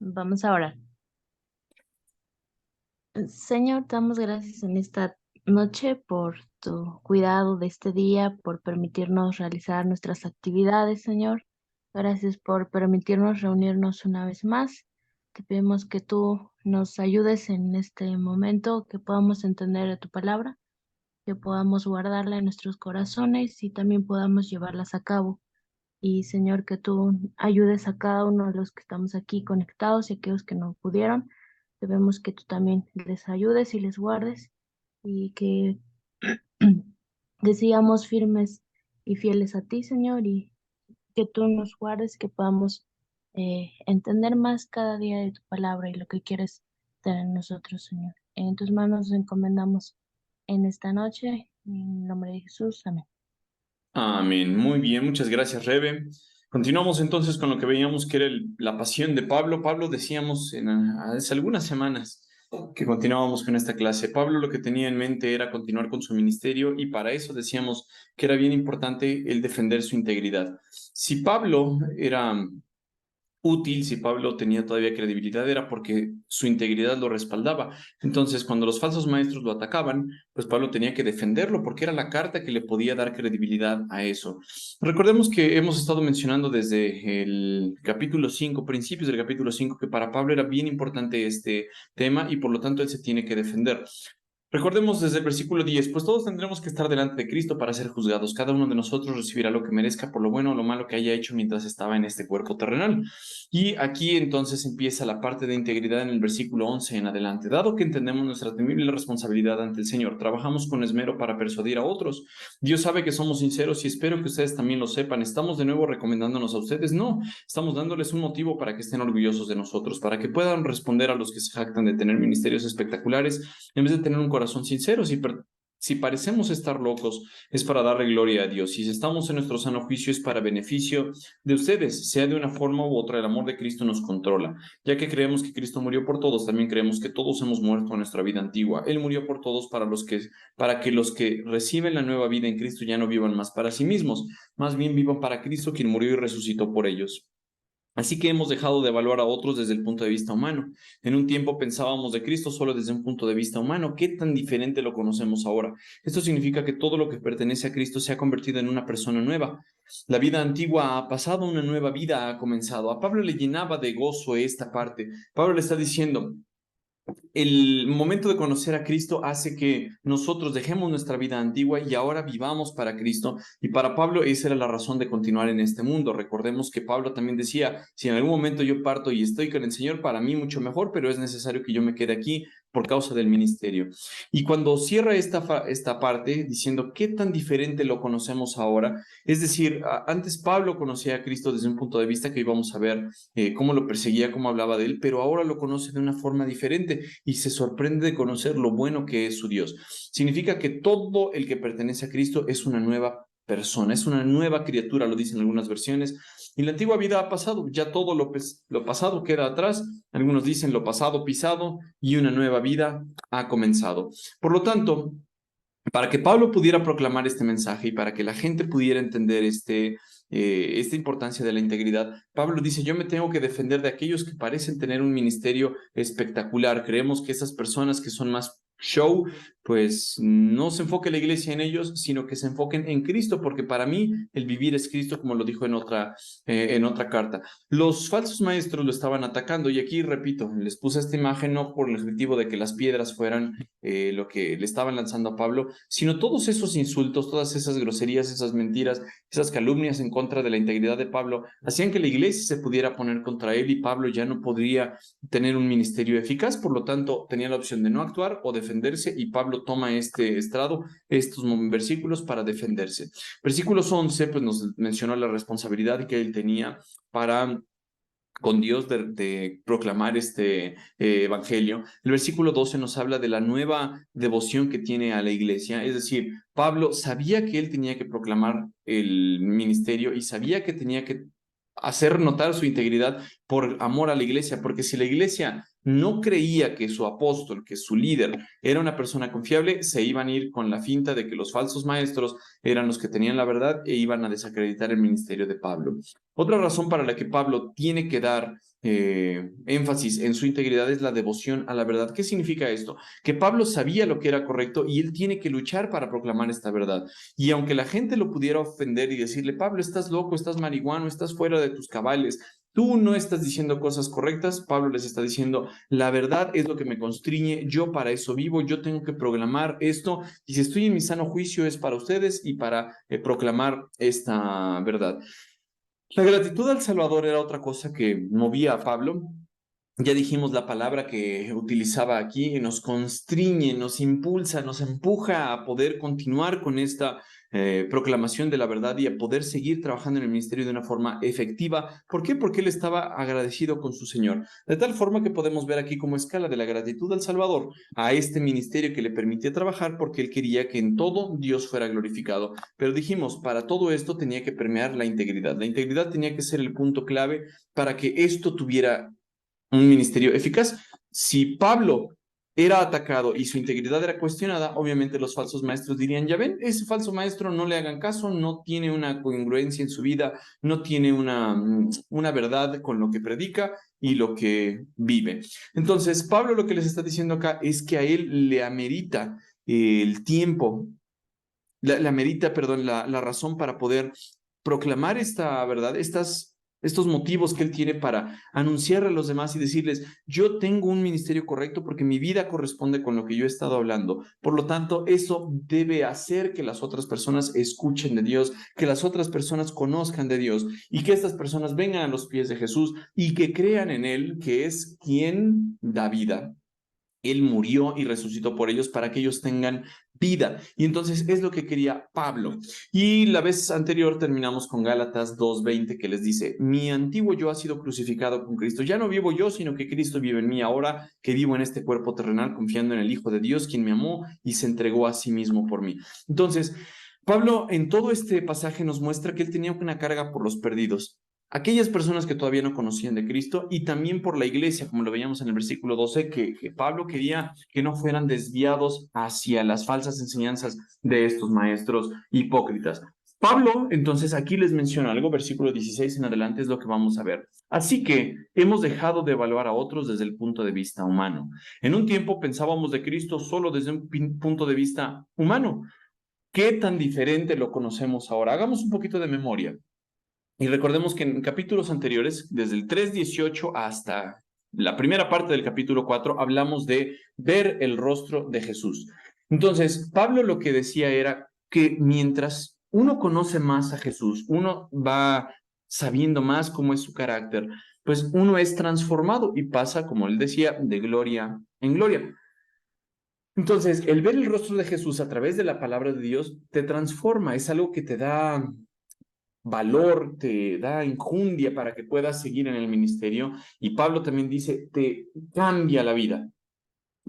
Vamos a orar. Señor, te damos gracias en esta noche por tu cuidado de este día, por permitirnos realizar nuestras actividades, Señor. Gracias por permitirnos reunirnos una vez más. Te pedimos que tú nos ayudes en este momento, que podamos entender de tu palabra, que podamos guardarla en nuestros corazones y también podamos llevarlas a cabo. Y Señor, que tú ayudes a cada uno de los que estamos aquí conectados y aquellos que no pudieron. Debemos que tú también les ayudes y les guardes y que sigamos firmes y fieles a ti, Señor, y que tú nos guardes, que podamos entender más cada día de tu palabra y lo que quieres tener en nosotros, Señor. En tus manos nos encomendamos en esta noche, en el nombre de Jesús, amén. Amén. Muy bien, muchas gracias, Rebe. Continuamos entonces con lo que veíamos que era la pasión de Pablo. Pablo decíamos hace algunas semanas que continuábamos con esta clase. Pablo lo que tenía en mente era continuar con su ministerio y para eso decíamos que era bien importante el defender su integridad. Si Pablo era útil, si Pablo tenía todavía credibilidad, era porque su integridad lo respaldaba. Entonces, cuando los falsos maestros lo atacaban, pues Pablo tenía que defenderlo porque era la carta que le podía dar credibilidad a eso. Recordemos que hemos estado mencionando desde el capítulo 5, principios del capítulo 5, que para Pablo era bien importante este tema y por lo tanto él se tiene que defender. Recordemos desde el versículo 10, pues todos tendremos que estar delante de Cristo para ser juzgados. Cada uno de nosotros recibirá lo que merezca por lo bueno o lo malo que haya hecho mientras estaba en este cuerpo terrenal. Y aquí entonces empieza la parte de integridad en el versículo 11 en adelante. Dado que entendemos nuestra temible responsabilidad ante el Señor, trabajamos con esmero para persuadir a otros. Dios sabe que somos sinceros y espero que ustedes también lo sepan. ¿Estamos de nuevo recomendándonos a ustedes? No, estamos dándoles un motivo para que estén orgullosos de nosotros, para que puedan responder a los que se jactan de tener ministerios espectaculares en vez de tener un corazón sincero. Si parecemos estar locos, es para darle gloria a Dios. Si estamos en nuestro sano juicio, es para beneficio de ustedes. Sea de una forma u otra, el amor de Cristo nos controla. Ya que creemos que Cristo murió por todos, también creemos que todos hemos muerto en nuestra vida antigua. Él murió por todos para que los que reciben la nueva vida en Cristo ya no vivan más para sí mismos, más bien vivan para Cristo, quien murió y resucitó por ellos. Así que hemos dejado de evaluar a otros desde el punto de vista humano. En un tiempo pensábamos de Cristo solo desde un punto de vista humano. ¿Qué tan diferente lo conocemos ahora? Esto significa que todo lo que pertenece a Cristo se ha convertido en una persona nueva. La vida antigua ha pasado, una nueva vida ha comenzado. A Pablo le llenaba de gozo esta parte. Pablo le está diciendo, el momento de conocer a Cristo hace que nosotros dejemos nuestra vida antigua y ahora vivamos para Cristo. Y para Pablo esa era la razón de continuar en este mundo. Recordemos que Pablo también decía, si en algún momento yo parto y estoy con el Señor, para mí mucho mejor, pero es necesario que yo me quede aquí por causa del ministerio. Y cuando cierra esta parte diciendo qué tan diferente lo conocemos ahora, es decir, antes Pablo conocía a Cristo desde un punto de vista que íbamos a ver cómo lo perseguía, cómo hablaba de él, pero ahora lo conoce de una forma diferente y se sorprende de conocer lo bueno que es su Dios. Significa que todo el que pertenece a Cristo es una nueva persona, es una nueva criatura, lo dicen algunas versiones. Y la antigua vida ha pasado, ya todo lo pasado queda atrás, algunos dicen lo pasado pisado y una nueva vida ha comenzado. Por lo tanto, para que Pablo pudiera proclamar este mensaje y para que la gente pudiera entender esta importancia de la integridad, Pablo dice, yo me tengo que defender de aquellos que parecen tener un ministerio espectacular. Creemos que esas personas que son más show, pues no se enfoque la iglesia en ellos, sino que se enfoquen en Cristo, porque para mí el vivir es Cristo, como lo dijo en otra carta. Los falsos maestros lo estaban atacando y aquí, repito, les puse esta imagen no por el objetivo de que las piedras fueran lo que le estaban lanzando a Pablo, sino todos esos insultos, todas esas groserías, esas mentiras, esas calumnias en contra de la integridad de Pablo, hacían que la iglesia se pudiera poner contra él y Pablo ya no podría tener un ministerio eficaz, por lo tanto tenía la opción de no actuar o defenderse y Pablo toma este estrado, estos versículos para defenderse. Versículos 11 pues nos mencionó la responsabilidad que él tenía para con Dios de proclamar este evangelio. El versículo 12 nos habla de la nueva devoción que tiene a la iglesia, es decir, Pablo sabía que él tenía que proclamar el ministerio y sabía que tenía que hacer notar su integridad por amor a la iglesia, porque si la iglesia no creía que su apóstol, que su líder era una persona confiable, se iban a ir con la finta de que los falsos maestros eran los que tenían la verdad e iban a desacreditar el ministerio de Pablo. Otra razón para la que Pablo tiene que dar énfasis en su integridad es la devoción a la verdad. ¿Qué significa esto? Que Pablo sabía lo que era correcto y él tiene que luchar para proclamar esta verdad. Y aunque la gente lo pudiera ofender y decirle, Pablo, estás loco, estás marihuano, estás fuera de tus cabales, tú no estás diciendo cosas correctas, Pablo les está diciendo, la verdad es lo que me constriñe, yo para eso vivo, yo tengo que proclamar esto, y si estoy en mi sano juicio es para ustedes y para proclamar esta verdad. La gratitud al Salvador era otra cosa que movía a Pablo. Ya dijimos la palabra que utilizaba aquí, nos constriñe, nos impulsa, nos empuja a poder continuar con esta proclamación de la verdad y a poder seguir trabajando en el ministerio de una forma efectiva. ¿Por qué? Porque él estaba agradecido con su Señor. De tal forma que podemos ver aquí como escala de la gratitud al Salvador a este ministerio que le permitía trabajar porque él quería que en todo Dios fuera glorificado. Pero dijimos, para todo esto tenía que permear la integridad. La integridad tenía que ser el punto clave para que esto tuviera un ministerio eficaz. Si Pablo era atacado y su integridad era cuestionada, obviamente los falsos maestros dirían, ya ven, ese falso maestro no le hagan caso, no tiene una congruencia en su vida, no tiene una verdad con lo que predica y lo que vive. Entonces, Pablo lo que les está diciendo acá es que a él le amerita el tiempo, le amerita, perdón, la razón para poder proclamar esta verdad, estos motivos que él tiene para anunciar a los demás y decirles, yo tengo un ministerio correcto porque mi vida corresponde con lo que yo he estado hablando. Por lo tanto, eso debe hacer que las otras personas escuchen de Dios, que las otras personas conozcan de Dios y que estas personas vengan a los pies de Jesús y que crean en Él, que es quien da vida. Él murió y resucitó por ellos para que ellos tengan vida. Y entonces es lo que quería Pablo. Y la vez anterior terminamos con Gálatas 2:20 que les dice, mi antiguo yo ha sido crucificado con Cristo. Ya no vivo yo, sino que Cristo vive en mí ahora que vivo en este cuerpo terrenal confiando en el Hijo de Dios, quien me amó y se entregó a sí mismo por mí. Entonces, Pablo en todo este pasaje nos muestra que él tenía una carga por los perdidos, aquellas personas que todavía no conocían de Cristo y también por la iglesia, como lo veíamos en el versículo 12, que Pablo quería que no fueran desviados hacia las falsas enseñanzas de estos maestros hipócritas. Pablo, entonces, aquí les menciona algo, versículo 16 en adelante es lo que vamos a ver. Así que hemos dejado de evaluar a otros desde el punto de vista humano. En un tiempo pensábamos de Cristo solo desde un punto de vista humano. ¿Qué tan diferente lo conocemos ahora? Hagamos un poquito de memoria. Y recordemos que en capítulos anteriores, desde el 3:18 hasta la primera parte del capítulo 4, hablamos de ver el rostro de Jesús. Entonces, Pablo lo que decía era que mientras uno conoce más a Jesús, uno va sabiendo más cómo es su carácter, pues uno es transformado y pasa, como él decía, de gloria en gloria. Entonces, el ver el rostro de Jesús a través de la palabra de Dios te transforma, es algo que te da valor, te da enjundia para que puedas seguir en el ministerio. Y Pablo también dice, te cambia la vida.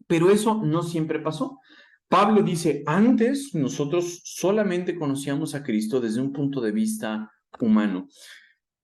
Pero eso no siempre pasó. Pablo dice, antes nosotros solamente conocíamos a Cristo desde un punto de vista humano.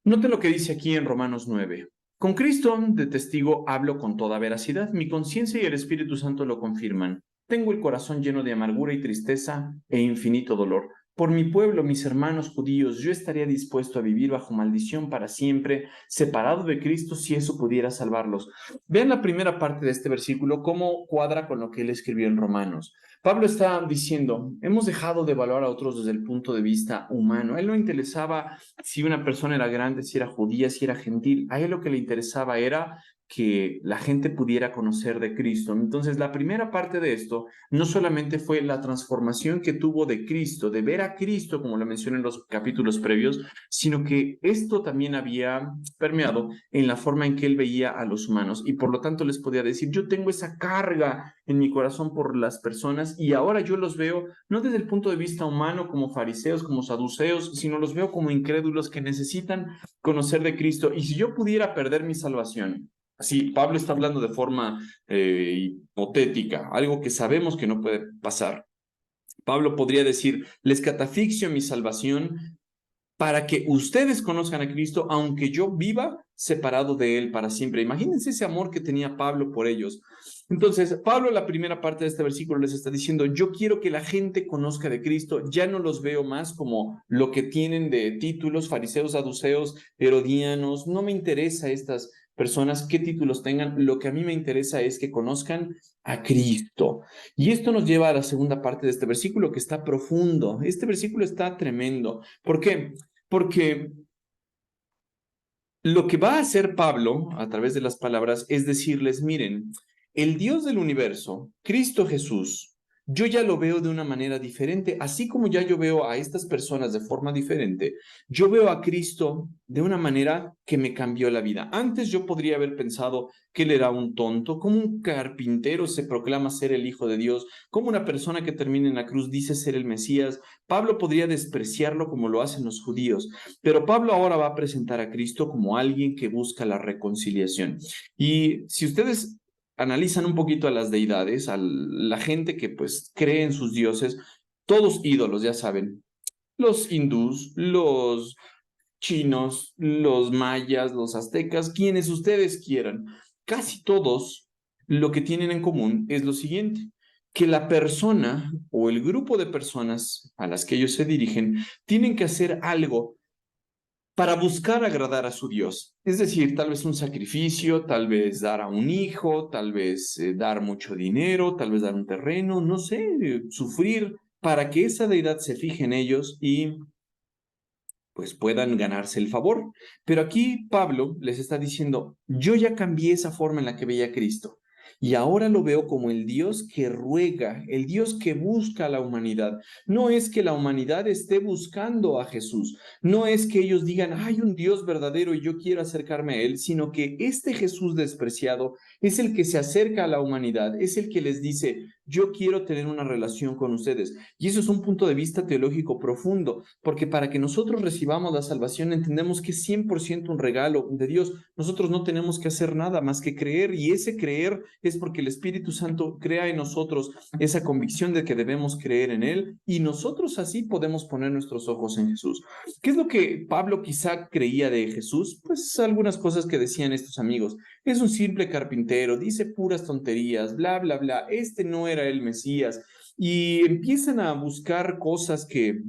Note lo que dice aquí en Romanos 9. Con Cristo de testigo hablo con toda veracidad. Mi conciencia y el Espíritu Santo lo confirman. Tengo el corazón lleno de amargura y tristeza e infinito dolor. Por mi pueblo, mis hermanos judíos, yo estaría dispuesto a vivir bajo maldición para siempre, separado de Cristo si eso pudiera salvarlos. Vean la primera parte de este versículo, cómo cuadra con lo que él escribió en Romanos. Pablo está diciendo, hemos dejado de evaluar a otros desde el punto de vista humano. A él no interesaba si una persona era grande, si era judía, si era gentil. A él lo que le interesaba era que la gente pudiera conocer de Cristo. Entonces, la primera parte de esto no solamente fue la transformación que tuvo de Cristo, de ver a Cristo, como lo mencioné en los capítulos previos, sino que esto también había permeado en la forma en que él veía a los humanos y por lo tanto les podía decir, yo tengo esa carga en mi corazón por las personas y ahora yo los veo no desde el punto de vista humano como fariseos, como saduceos, sino los veo como incrédulos que necesitan conocer de Cristo. Y si yo pudiera perder mi salvación, sí, Pablo está hablando de forma hipotética, algo que sabemos que no puede pasar. Pablo podría decir, les catafixio mi salvación para que ustedes conozcan a Cristo, aunque yo viva separado de Él para siempre. Imagínense ese amor que tenía Pablo por ellos. Entonces, Pablo en la primera parte de este versículo les está diciendo, yo quiero que la gente conozca de Cristo, ya no los veo más como lo que tienen de títulos, fariseos, saduceos, herodianos, no me interesa estas personas, qué títulos tengan. Lo que a mí me interesa es que conozcan a Cristo. Y esto nos lleva a la segunda parte de este versículo, que está profundo. Este versículo está tremendo. ¿Por qué? Porque lo que va a hacer Pablo a través de las palabras es decirles, miren, el Dios del universo, Cristo Jesús, yo ya lo veo de una manera diferente, así como ya yo veo a estas personas de forma diferente, yo veo a Cristo de una manera que me cambió la vida. Antes yo podría haber pensado que él era un tonto, como un carpintero se proclama ser el Hijo de Dios, como una persona que termina en la cruz dice ser el Mesías. Pablo podría despreciarlo como lo hacen los judíos. Pero Pablo ahora va a presentar a Cristo como alguien que busca la reconciliación. Y si ustedes analizan un poquito a las deidades, a la gente que pues cree en sus dioses, todos ídolos, ya saben, los hindús, los chinos, los mayas, los aztecas, quienes ustedes quieran, casi todos lo que tienen en común es lo siguiente, que la persona o el grupo de personas a las que ellos se dirigen tienen que hacer algo para buscar agradar a su Dios. Es decir, tal vez un sacrificio, tal vez dar a un hijo, tal vez dar mucho dinero, tal vez dar un terreno, no sé, sufrir para que esa deidad se fije en ellos y pues puedan ganarse el favor. Pero aquí Pablo les está diciendo, yo ya cambié esa forma en la que veía a Cristo. Y ahora lo veo como el Dios que ruega, el Dios que busca a la humanidad. No es que la humanidad esté buscando a Jesús, no es que ellos digan, hay un Dios verdadero y yo quiero acercarme a Él, sino que este Jesús despreciado es el que se acerca a la humanidad, es el que les dice, yo quiero tener una relación con ustedes. Y eso es un punto de vista teológico profundo, porque para que nosotros recibamos la salvación entendemos que es 100% un regalo de Dios. Nosotros no tenemos que hacer nada más que creer, y ese creer es porque el Espíritu Santo crea en nosotros esa convicción de que debemos creer en Él, y nosotros así podemos poner nuestros ojos en Jesús. ¿Qué es lo que Pablo quizá creía de Jesús? Pues algunas cosas que decían estos amigos. Es un simple carpintero, dice puras tonterías, bla, bla, bla. Este no era el Mesías. Y empiezan a buscar cosas que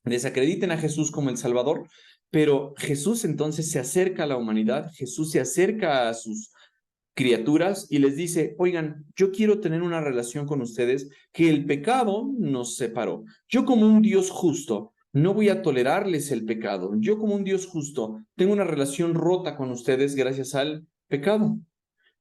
desacrediten a Jesús como el Salvador, pero Jesús entonces se acerca a la humanidad, Jesús se acerca a sus criaturas y les dice, oigan, yo quiero tener una relación con ustedes, que el pecado nos separó. Yo como un Dios justo no voy a tolerarles el pecado. Yo como un Dios justo tengo una relación rota con ustedes gracias al pecado.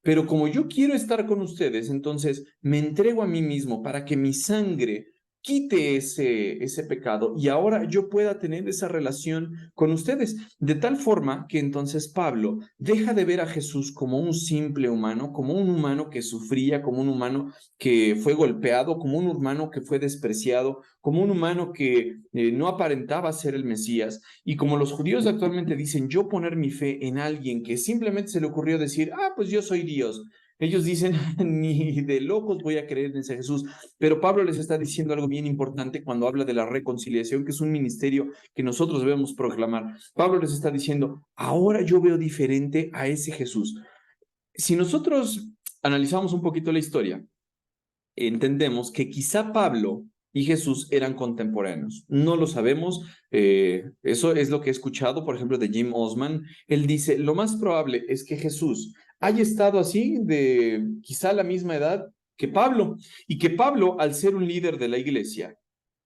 Pero como yo quiero estar con ustedes, entonces me entrego a mí mismo para que mi sangre quite ese pecado y ahora yo pueda tener esa relación con ustedes. De tal forma que entonces Pablo deja de ver a Jesús como un simple humano, como un humano que sufría, como un humano que fue golpeado, como un humano que fue despreciado, como un humano que no aparentaba ser el Mesías. Y como los judíos actualmente dicen, yo poner mi fe en alguien que simplemente se le ocurrió decir, ah, pues yo soy Dios. Ellos dicen, ni de locos voy a creer en ese Jesús. Pero Pablo les está diciendo algo bien importante cuando habla de la reconciliación, que es un ministerio que nosotros debemos proclamar. Pablo les está diciendo, ahora yo veo diferente a ese Jesús. Si nosotros analizamos un poquito la historia, entendemos que quizá Pablo y Jesús eran contemporáneos. No lo sabemos. Eso es lo que he escuchado, por ejemplo, de Jim Osman. Él dice, lo más probable es que Jesús haya estado así de quizá la misma edad que Pablo, y que Pablo, al ser un líder de la iglesia,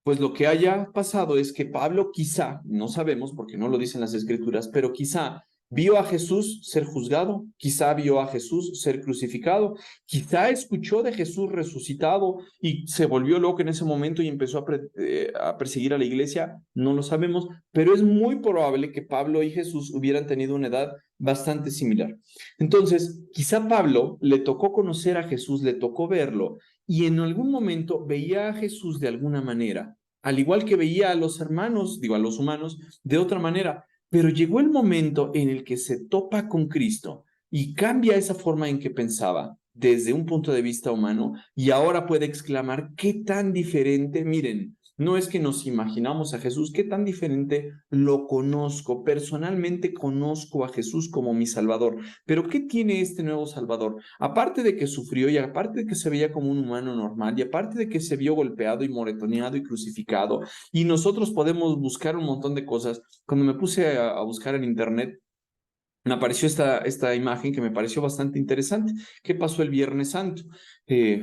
pues lo que haya pasado es que Pablo quizá, no sabemos porque no lo dicen las escrituras, pero quizá vio a Jesús ser juzgado, quizá vio a Jesús ser crucificado, quizá escuchó de Jesús resucitado y se volvió loco en ese momento y empezó a perseguir a la iglesia, no lo sabemos, pero es muy probable que Pablo y Jesús hubieran tenido una edad bastante similar. Entonces, quizá Pablo le tocó conocer a Jesús, le tocó verlo, y en algún momento veía a Jesús de alguna manera, al igual que veía a los hermanos, digo, a los humanos, de otra manera. Pero llegó el momento en el que se topa con Cristo y cambia esa forma en que pensaba desde un punto de vista humano, y ahora puede exclamar, ¿qué tan diferente? Miren, no es que nos imaginamos a Jesús, qué tan diferente lo conozco. Personalmente conozco a Jesús como mi Salvador. Pero ¿qué tiene este nuevo Salvador? Aparte de que sufrió y aparte de que se veía como un humano normal y aparte de que se vio golpeado y moretoneado y crucificado, y nosotros podemos buscar un montón de cosas. Cuando me puse a buscar en internet, me apareció esta imagen que me pareció bastante interesante. ¿Qué pasó el Viernes Santo?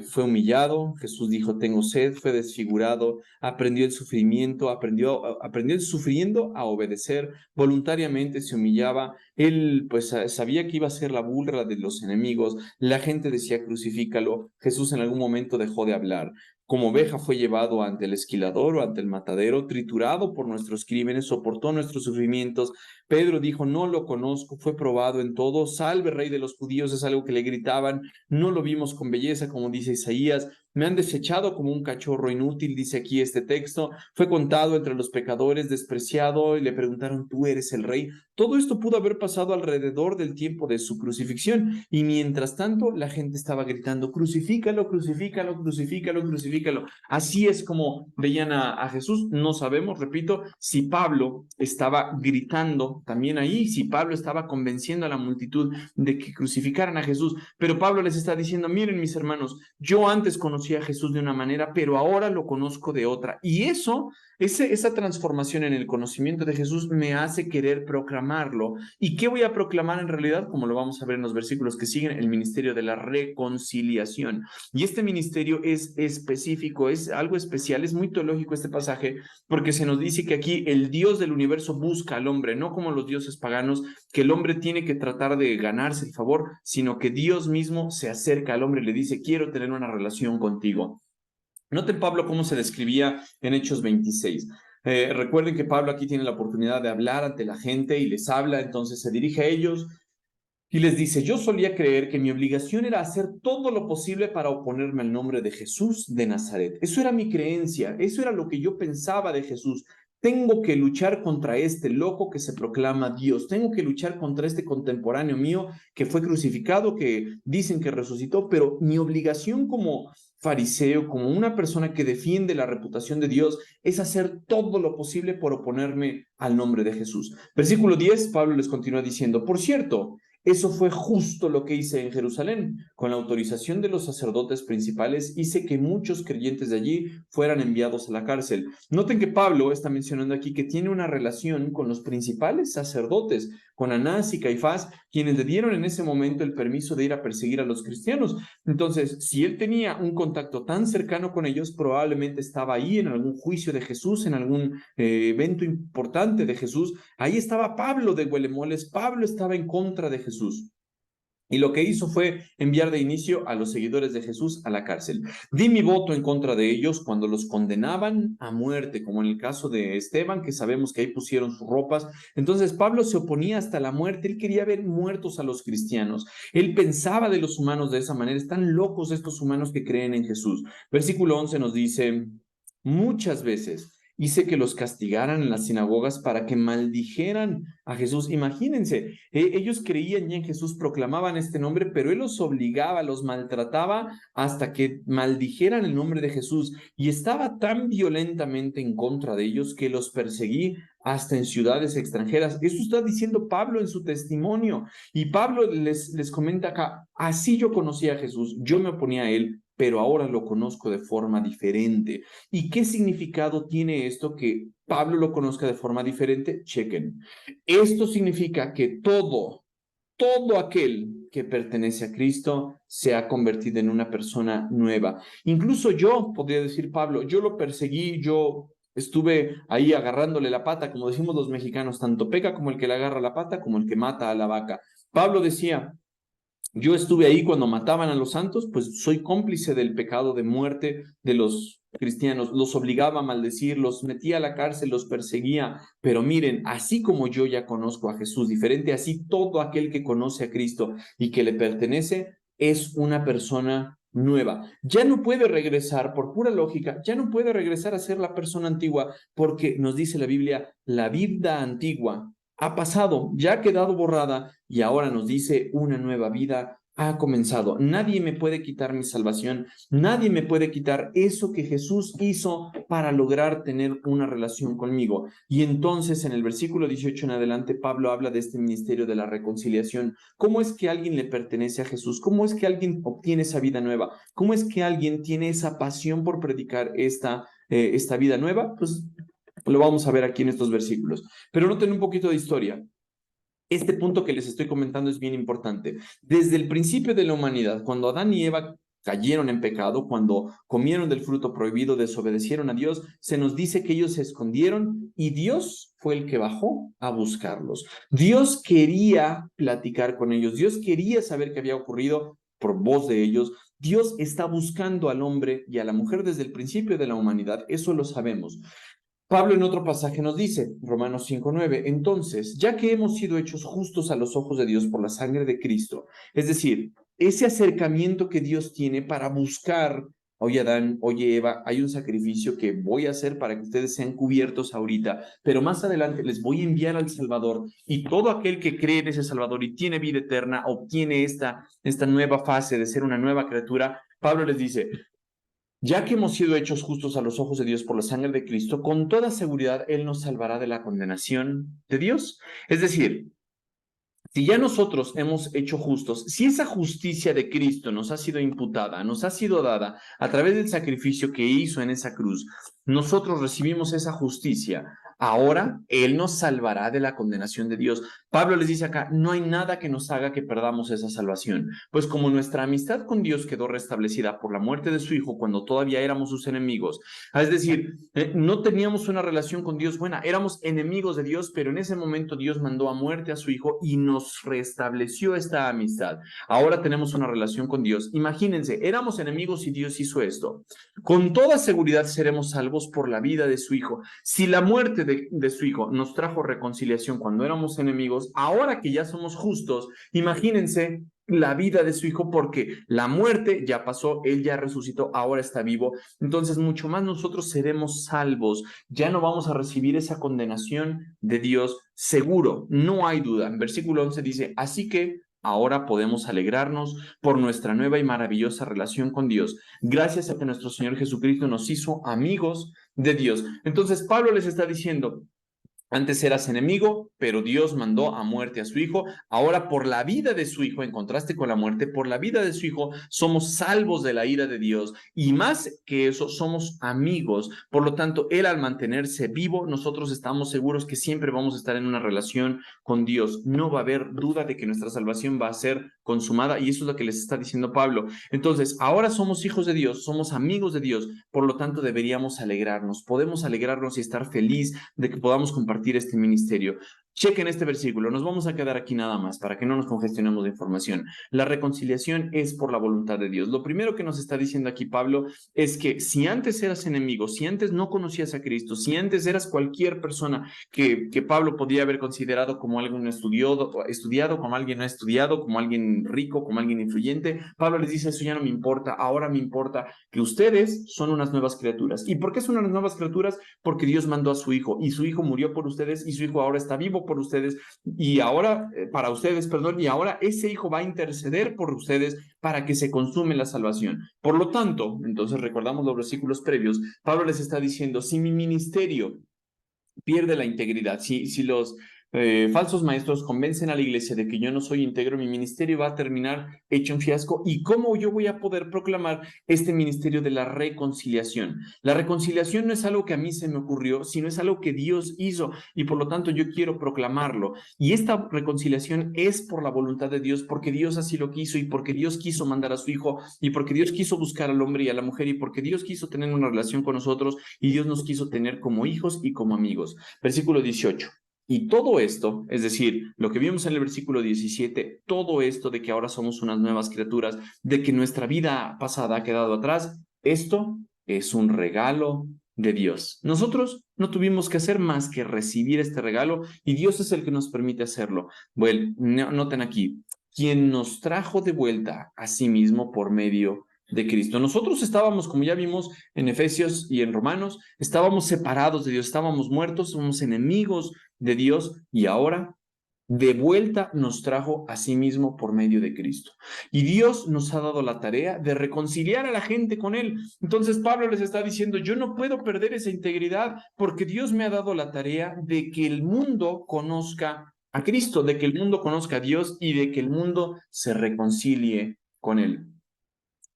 Fue humillado, Jesús dijo, tengo sed, fue desfigurado, aprendió el sufrimiento, aprendió el sufriendo a obedecer, voluntariamente se humillaba, él pues sabía que iba a ser la burla de los enemigos, la gente decía crucifícalo, Jesús en algún momento dejó de hablar. Como oveja fue llevado ante el esquilador o ante el matadero, triturado por nuestros crímenes, soportó nuestros sufrimientos. Pedro dijo, no lo conozco, fue probado en todo, salve rey de los judíos, es algo que le gritaban, no lo vimos con belleza, como dice Isaías, me han desechado como un cachorro inútil, dice aquí este texto, fue contado entre los pecadores, despreciado, y le preguntaron, ¿tú eres el rey? Todo esto pudo haber pasado alrededor del tiempo de su crucifixión, y mientras tanto la gente estaba gritando, crucifícalo, crucifícalo, crucifícalo, crucifícalo. Así es como veían a Jesús. No sabemos, repito, si Pablo estaba gritando también ahí, si Pablo estaba convenciendo a la multitud de que crucificaran a Jesús, pero Pablo les está diciendo, miren mis hermanos, yo antes conocí a Jesús de una manera, pero ahora lo conozco de otra, y esa transformación en el conocimiento de Jesús me hace querer proclamarlo. ¿Y qué voy a proclamar en realidad? Como lo vamos a ver en los versículos que siguen, el ministerio de la reconciliación. Y este ministerio es específico, es algo especial, es muy teológico este pasaje, porque se nos dice que aquí el Dios del universo busca al hombre, no como los dioses paganos, que el hombre tiene que tratar de ganarse el favor, sino que Dios mismo se acerca al hombre y le dice, quiero tener una relación contigo. Noten Pablo cómo se describía en Hechos 26. Recuerden que Pablo aquí tiene la oportunidad de hablar ante la gente y les habla, entonces se dirige a ellos y les dice, yo solía creer que mi obligación era hacer todo lo posible para oponerme al nombre de Jesús de Nazaret. Eso era mi creencia, eso era lo que yo pensaba de Jesús. Tengo que luchar contra este loco que se proclama Dios. Tengo que luchar contra este contemporáneo mío que fue crucificado, que dicen que resucitó, pero mi obligación como fariseo, como una persona que defiende la reputación de Dios, es hacer todo lo posible por oponerme al nombre de Jesús. Versículo 10, Pablo les continúa diciendo, por cierto, eso fue justo lo que hice en Jerusalén. Con la autorización de los sacerdotes principales, hice que muchos creyentes de allí fueran enviados a la cárcel. Noten que Pablo está mencionando aquí que tiene una relación con los principales sacerdotes, con Anás y Caifás, quienes le dieron en ese momento el permiso de ir a perseguir a los cristianos. Entonces, si él tenía un contacto tan cercano con ellos, probablemente estaba ahí en algún juicio de Jesús, en algún evento importante de Jesús. Ahí estaba Pablo de Huelemoles, Pablo estaba en contra de Jesús. Y lo que hizo fue enviar de inicio a los seguidores de Jesús a la cárcel. Di mi voto en contra de ellos cuando los condenaban a muerte, como en el caso de Esteban, que sabemos que ahí pusieron sus ropas. Entonces Pablo se oponía hasta la muerte, él quería ver muertos a los cristianos. Él pensaba de los humanos de esa manera, están locos estos humanos que creen en Jesús. Versículo 11 nos dice, muchas veces hice que los castigaran en las sinagogas para que maldijeran a Jesús. Imagínense, ellos creían ya en Jesús, proclamaban este nombre, pero él los obligaba, los maltrataba hasta que maldijeran el nombre de Jesús. Y estaba tan violentamente en contra de ellos que los perseguí hasta en ciudades extranjeras. Eso está diciendo Pablo en su testimonio. Y Pablo les comenta acá, así yo conocí a Jesús, yo me oponía a él, pero ahora lo conozco de forma diferente. ¿Y qué significado tiene esto que Pablo lo conozca de forma diferente? Chequen. Esto significa que todo aquel que pertenece a Cristo se ha convertido en una persona nueva. Incluso yo, podría decir Pablo, yo lo perseguí, yo estuve ahí agarrándole la pata, como decimos los mexicanos, tanto peca como el que le agarra la pata, como el que mata a la vaca. Pablo decía, yo estuve ahí cuando mataban a los santos, pues soy cómplice del pecado de muerte de los cristianos, los obligaba a maldecir, los metía a la cárcel, los perseguía, pero miren, así como yo ya conozco a Jesús, diferente así todo aquel que conoce a Cristo y que le pertenece es una persona nueva. Ya no puede regresar, por pura lógica, ya no puede regresar a ser la persona antigua, porque nos dice la Biblia, la vida antigua ha pasado, ya ha quedado borrada y ahora nos dice una nueva vida ha comenzado. Nadie me puede quitar mi salvación, nadie me puede quitar eso que Jesús hizo para lograr tener una relación conmigo. Y entonces en el versículo 18 en adelante Pablo habla de este ministerio de la reconciliación. ¿Cómo es que alguien le pertenece a Jesús? ¿Cómo es que alguien obtiene esa vida nueva? ¿Cómo es que alguien tiene esa pasión por predicar esta vida nueva? Pues lo vamos a ver aquí en estos versículos. Pero noten un poquito de historia. Este punto que les estoy comentando es bien importante. Desde el principio de la humanidad, cuando Adán y Eva cayeron en pecado, cuando comieron del fruto prohibido, desobedecieron a Dios, se nos dice que ellos se escondieron y Dios fue el que bajó a buscarlos. Dios quería platicar con ellos, Dios quería saber qué había ocurrido por voz de ellos. Dios está buscando al hombre y a la mujer desde el principio de la humanidad, eso lo sabemos. Pablo en otro pasaje nos dice, Romanos 5:9, entonces, ya que hemos sido hechos justos a los ojos de Dios por la sangre de Cristo, es decir, ese acercamiento que Dios tiene para buscar, oye Adán, oye Eva, hay un sacrificio que voy a hacer para que ustedes sean cubiertos ahorita, pero más adelante les voy a enviar al Salvador y todo aquel que cree en ese Salvador y tiene vida eterna, obtiene esta nueva fase de ser una nueva criatura. Pablo les dice, ya que hemos sido hechos justos a los ojos de Dios por la sangre de Cristo, con toda seguridad Él nos salvará de la condenación de Dios. Es decir, si ya nosotros hemos hecho justos, si esa justicia de Cristo nos ha sido imputada, nos ha sido dada a través del sacrificio que hizo en esa cruz, nosotros recibimos esa justicia. Ahora Él nos salvará de la condenación de Dios. Pablo les dice acá, no hay nada que nos haga que perdamos esa salvación, pues como nuestra amistad con Dios quedó restablecida por la muerte de su Hijo cuando todavía éramos sus enemigos, es decir, no teníamos una relación con Dios buena, éramos enemigos de Dios, pero en ese momento Dios mandó a muerte a su Hijo y nos restableció esta amistad. Ahora tenemos una relación con Dios. Imagínense, éramos enemigos y Dios hizo esto. Con toda seguridad seremos salvos por la vida de su Hijo. Si la muerte de su Hijo nos trajo reconciliación cuando éramos enemigos, ahora que ya somos justos, imagínense la vida de su Hijo, porque la muerte ya pasó, Él ya resucitó, ahora está vivo. Entonces, mucho más nosotros seremos salvos. Ya no vamos a recibir esa condenación de Dios seguro, no hay duda. En versículo 11 dice, así que ahora podemos alegrarnos por nuestra nueva y maravillosa relación con Dios, gracias a que nuestro Señor Jesucristo nos hizo amigos de Dios. Entonces, Pablo les está diciendo, antes eras enemigo, pero Dios mandó a muerte a su Hijo. Ahora por la vida de su Hijo, en contraste con la muerte, por la vida de su Hijo, somos salvos de la ira de Dios. Y más que eso, somos amigos. Por lo tanto, Él al mantenerse vivo, nosotros estamos seguros que siempre vamos a estar en una relación con Dios. No va a haber duda de que nuestra salvación va a ser consumada. Y eso es lo que les está diciendo Pablo. Entonces, ahora somos hijos de Dios, somos amigos de Dios. Por lo tanto, deberíamos alegrarnos. Podemos alegrarnos y estar feliz de que podamos compartir este ministerio. Chequen este versículo, nos vamos a quedar aquí nada más para que no nos congestionemos de información. La reconciliación es por la voluntad de Dios. Lo primero que nos está diciendo aquí Pablo es que si antes eras enemigo, si antes no conocías a Cristo, si antes eras cualquier persona que Pablo podía haber considerado como alguien estudiado, como alguien no estudiado, como alguien rico, como alguien influyente, Pablo les dice, eso ya no me importa, ahora me importa que ustedes son unas nuevas criaturas. ¿Y por qué son unas nuevas criaturas? Porque Dios mandó a su Hijo y su Hijo murió por ustedes y su Hijo ahora está vivo por ustedes y ahora, para ustedes, perdón, y ahora ese Hijo va a interceder por ustedes para que se consume la salvación. Por lo tanto, entonces recordamos los versículos previos, Pablo les está diciendo, si mi ministerio pierde la integridad, si los falsos maestros convencen a la iglesia de que yo no soy íntegro, mi ministerio va a terminar hecho un fiasco. ¿Y cómo yo voy a poder proclamar este ministerio de la reconciliación? La reconciliación no es algo que a mí se me ocurrió, sino es algo que Dios hizo y por lo tanto yo quiero proclamarlo. Y esta reconciliación es por la voluntad de Dios, porque Dios así lo quiso y porque Dios quiso mandar a su Hijo y porque Dios quiso buscar al hombre y a la mujer y porque Dios quiso tener una relación con nosotros y Dios nos quiso tener como hijos y como amigos. Versículo 18. Y todo esto, es decir, lo que vimos en el versículo 17, todo esto de que ahora somos unas nuevas criaturas, de que nuestra vida pasada ha quedado atrás, esto es un regalo de Dios. Nosotros no tuvimos que hacer más que recibir este regalo y Dios es el que nos permite hacerlo. Bueno, noten aquí, quien nos trajo de vuelta a sí mismo por medio de Cristo. Nosotros estábamos, como ya vimos en Efesios y en Romanos, estábamos separados de Dios, estábamos muertos, somos enemigos de Dios y ahora de vuelta nos trajo a sí mismo por medio de Cristo. Y Dios nos ha dado la tarea de reconciliar a la gente con Él. Entonces Pablo les está diciendo, yo no puedo perder esa integridad porque Dios me ha dado la tarea de que el mundo conozca a Cristo, de que el mundo conozca a Dios y de que el mundo se reconcilie con Él.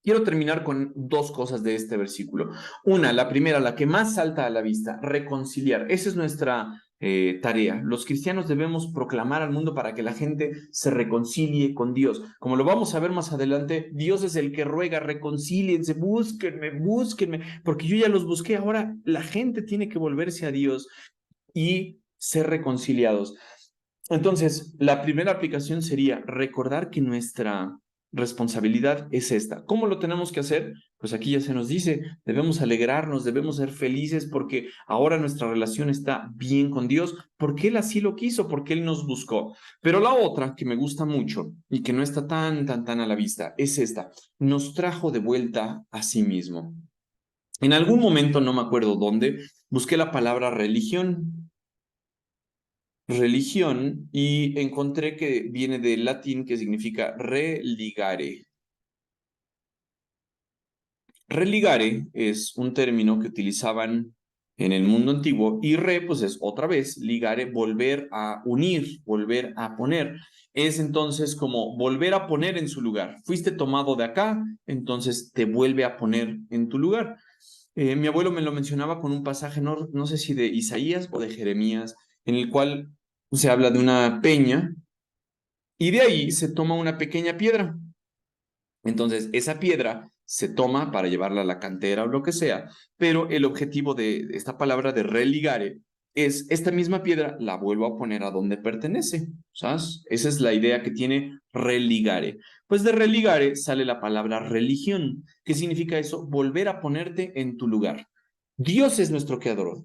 Quiero terminar con dos cosas de este versículo. Una, la primera, la que más salta a la vista, reconciliar. Esa es nuestra tarea. Los cristianos debemos proclamar al mundo para que la gente se reconcilie con Dios. Como lo vamos a ver más adelante, Dios es el que ruega, reconcíliense, búsquenme, búsquenme, porque yo ya los busqué. Ahora la gente tiene que volverse a Dios y ser reconciliados. Entonces, la primera aplicación sería recordar que nuestra responsabilidad es esta. ¿Cómo lo tenemos que hacer? Pues aquí ya se nos dice, debemos alegrarnos, debemos ser felices porque ahora nuestra relación está bien con Dios, porque Él así lo quiso, porque Él nos buscó. Pero la otra que me gusta mucho y que no está tan a la vista es esta. Nos trajo de vuelta a sí mismo. En algún momento, no me acuerdo dónde, busqué la palabra religión y encontré que viene del latín que significa religare. Religare es un término que utilizaban en el mundo antiguo y pues es otra vez, ligare, volver a unir, volver a poner. Es entonces como volver a poner en su lugar. Fuiste tomado de acá, entonces te vuelve a poner en tu lugar. Mi abuelo me lo mencionaba con un pasaje, no sé si de Isaías o de Jeremías, en el cual se habla de una peña y de ahí se toma una pequeña piedra. Entonces, esa piedra se toma para llevarla a la cantera o lo que sea, pero el objetivo de esta palabra de religare es esta misma piedra la vuelvo a poner a donde pertenece, ¿sabes? Esa es la idea que tiene religare. Pues de religare sale la palabra religión. ¿Qué significa eso? Volver a ponerte en tu lugar. Dios es nuestro creador.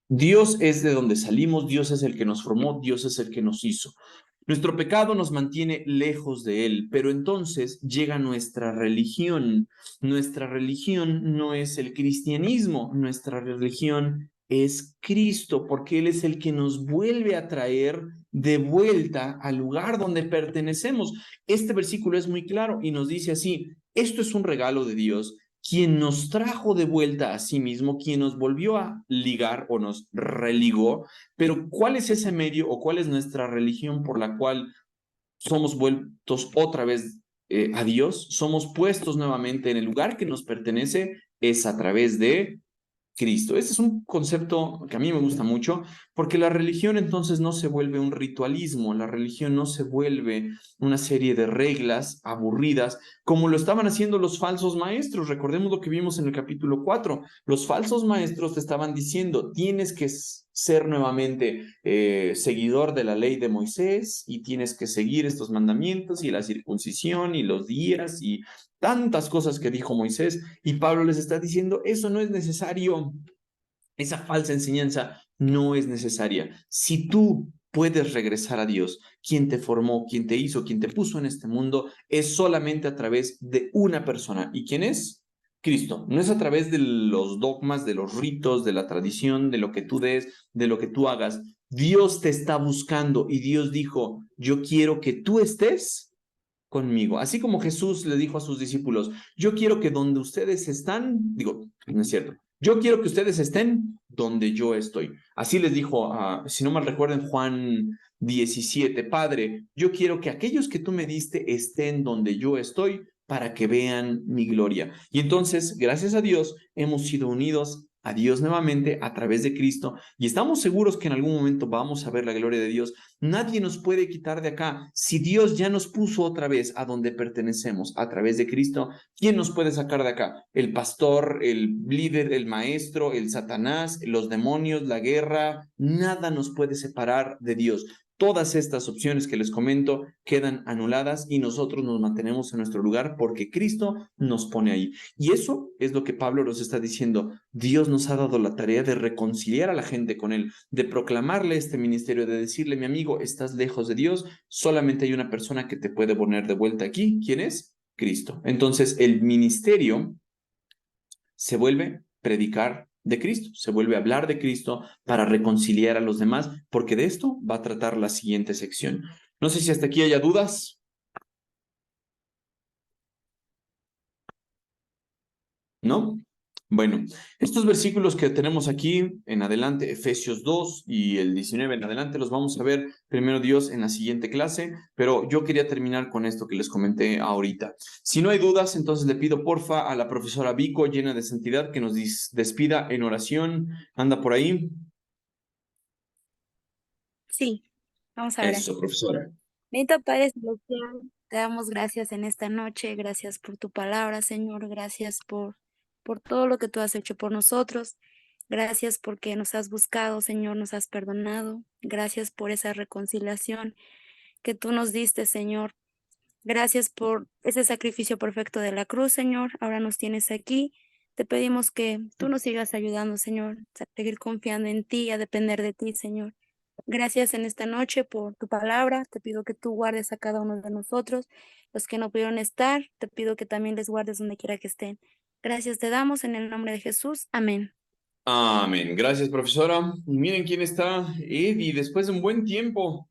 Dios es de donde salimos, Dios es el que nos formó, Dios es el que nos hizo. Nuestro pecado nos mantiene lejos de Él, pero entonces llega nuestra religión. Nuestra religión no es el cristianismo, nuestra religión es Cristo, porque Él es el que nos vuelve a traer de vuelta al lugar donde pertenecemos. Este versículo es muy claro y nos dice así, esto es un regalo de Dios, quien nos trajo de vuelta a sí mismo, quien nos volvió a ligar o nos religó. Pero ¿cuál es ese medio o cuál es nuestra religión por la cual somos vueltos otra vez a Dios? Somos puestos nuevamente en el lugar que nos pertenece, es a través de Cristo. Este es un concepto que a mí me gusta mucho porque la religión entonces no se vuelve un ritualismo, la religión no se vuelve una serie de reglas aburridas como lo estaban haciendo los falsos maestros. Recordemos lo que vimos en el capítulo 4. Los falsos maestros te estaban diciendo, tienes que ser nuevamente seguidor de la ley de Moisés y tienes que seguir estos mandamientos y la circuncisión y los días y tantas cosas que dijo Moisés, y Pablo les está diciendo, eso no es necesario, esa falsa enseñanza no es necesaria. Si tú puedes regresar a Dios, quien te formó, quien te hizo, quien te puso en este mundo, es solamente a través de una persona. ¿Y quién es? Cristo. No es a través de los dogmas, de los ritos, de la tradición, de lo que tú des, de lo que tú hagas. Dios te está buscando y Dios dijo, yo quiero que tú estés conmigo. Así como Jesús le dijo a sus discípulos, yo quiero que donde ustedes están, digo, no es cierto, yo quiero que ustedes estén donde yo estoy. Así les dijo, si no mal recuerden, Juan 17, Padre, yo quiero que aquellos que tú me diste estén donde yo estoy para que vean mi gloria. Y entonces, gracias a Dios, hemos sido unidos a Dios nuevamente a través de Cristo y estamos seguros que en algún momento vamos a ver la gloria de Dios. Nadie nos puede quitar de acá. Si Dios ya nos puso otra vez a donde pertenecemos a través de Cristo, ¿quién nos puede sacar de acá? El pastor, el líder, el maestro, el Satanás, los demonios, la guerra, nada nos puede separar de Dios. Todas estas opciones que les comento quedan anuladas y nosotros nos mantenemos en nuestro lugar porque Cristo nos pone ahí. Y eso es lo que Pablo nos está diciendo. Dios nos ha dado la tarea de reconciliar a la gente con Él, de proclamarle este ministerio, de decirle, mi amigo, estás lejos de Dios, solamente hay una persona que te puede poner de vuelta aquí. ¿Quién es? Cristo. Entonces, el ministerio se vuelve predicar de Cristo, se vuelve a hablar de Cristo para reconciliar a los demás, porque de esto va a tratar la siguiente sección. No sé si hasta aquí haya dudas. ¿No? Bueno, estos versículos que tenemos aquí en adelante, Efesios 2 y el 19 en adelante, los vamos a ver primero Dios en la siguiente clase, pero yo quería terminar con esto que les comenté ahorita. Si no hay dudas, entonces le pido porfa a la profesora Vico, llena de santidad, que nos despida en oración. ¿Anda por ahí? Sí, vamos a orar. Eso, profesora. Bendito Padre Celestial, te damos gracias en esta noche, gracias por tu palabra, Señor, gracias por todo lo que tú has hecho por nosotros, gracias porque nos has buscado, Señor, nos has perdonado, gracias por esa reconciliación que tú nos diste, Señor, gracias por ese sacrificio perfecto de la cruz, Señor, ahora nos tienes aquí, te pedimos que tú nos sigas ayudando, Señor, a seguir confiando en ti, a depender de ti, Señor. Gracias en esta noche por tu palabra. Te pido que tú guardes a cada uno de nosotros. Los que no pudieron estar, te pido que también les guardes donde quiera que estén. Gracias te damos en el nombre de Jesús. Amén. Amén. Gracias, profesora. Y miren quién está. Eddie, después de un buen tiempo.